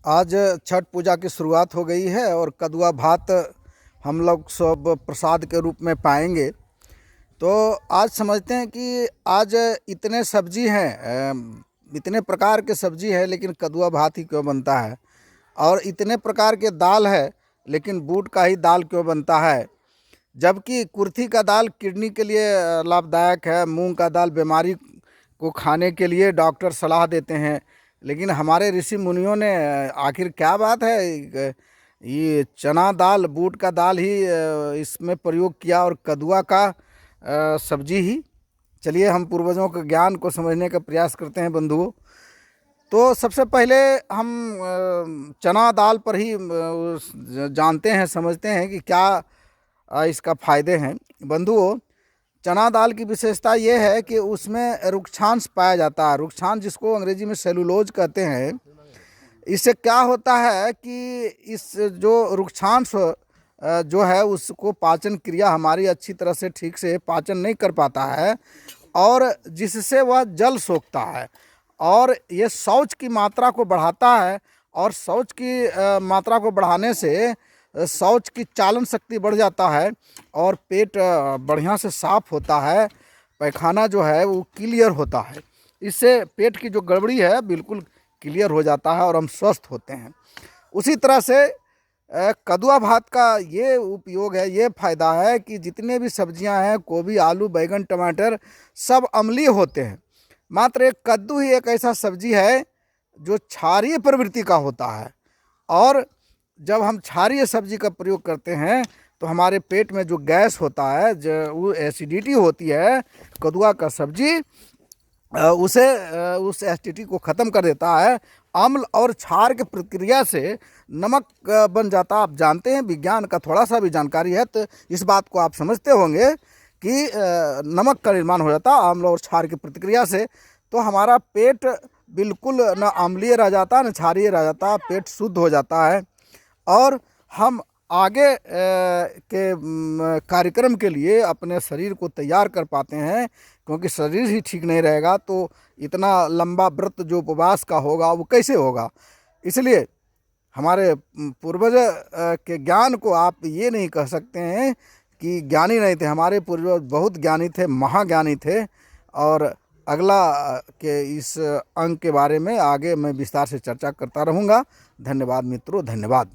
आज छठ पूजा की शुरुआत हो गई है और कदुआ भात हम लोग सब प्रसाद के रूप में पाएंगे। तो आज समझते हैं कि आज इतने सब्जी हैं, इतने प्रकार के सब्जी है लेकिन कदुआ भात ही क्यों बनता है। और इतने प्रकार के दाल है लेकिन बूट का ही दाल क्यों बनता है। जबकि कुर्थी का दाल किडनी के लिए लाभदायक है, मूंग का दाल बीमारी को खाने के लिए डॉक्टर सलाह देते हैं। लेकिन हमारे ऋषि मुनियों ने आखिर क्या बात है, ये चना दाल बूट का दाल ही इसमें प्रयोग किया और कदुआ का सब्जी ही। चलिए हम पूर्वजों के ज्ञान को समझने का प्रयास करते हैं बंधुओं। तो सबसे पहले हम चना दाल पर ही जानते हैं, समझते हैं कि क्या इसका फ़ायदे हैं। बंधुओं, चना दाल की विशेषता ये है कि उसमें रुक्षांश पाया जाता है। रुक्षांश जिसको अंग्रेजी में सेलुलोज कहते हैं। इससे क्या होता है कि इस जो रुक्षांश जो है उसको पाचन क्रिया हमारी अच्छी तरह से ठीक से पाचन नहीं कर पाता है और जिससे वह जल सोखता है और ये शौच की मात्रा को बढ़ाता है। और शौच की मात्रा को बढ़ाने से शौच की चालन शक्ति बढ़ जाता है और पेट बढ़िया से साफ होता है। पैखाना जो है वो क्लियर होता है। इससे पेट की जो गड़बड़ी है बिल्कुल क्लियर हो जाता है और हम स्वस्थ होते हैं। उसी तरह से कदुआ भात का ये उपयोग है, ये फ़ायदा है कि जितने भी सब्जियां हैं, गोभी आलू बैंगन टमाटर, सब अम्लीय होते हैं। मात्र एक कद्दू ही एक ऐसा सब्जी है जो क्षारीय प्रवृत्ति का होता है। और जब हम क्षारीय सब्जी का प्रयोग करते हैं तो हमारे पेट में जो गैस होता है, जो वो एसिडिटी होती है, कदुआ का सब्जी उसे उस एसिडिटी को ख़त्म कर देता है। अम्ल और क्षार की प्रक्रिया से नमक बन जाता है। आप जानते हैं, विज्ञान का थोड़ा सा भी जानकारी है तो इस बात को आप समझते होंगे कि नमक का निर्माण हो जाता है अम्ल और क्षार की प्रतिक्रिया से। तो हमारा पेट बिल्कुल न अम्लीय रह जाता न क्षारीय रह जाता, पेट शुद्ध हो जाता है और हम आगे के कार्यक्रम के लिए अपने शरीर को तैयार कर पाते हैं। क्योंकि शरीर ही ठीक नहीं रहेगा तो इतना लंबा व्रत जो उपवास का होगा वो कैसे होगा। इसलिए हमारे पूर्वज के ज्ञान को आप ये नहीं कह सकते हैं कि ज्ञानी नहीं थे। हमारे पूर्वज बहुत ज्ञानी थे, महाज्ञानी थे। और अगला के इस अंग के बारे में आगे मैं विस्तार से चर्चा करता रहूँगा। धन्यवाद मित्रों, धन्यवाद।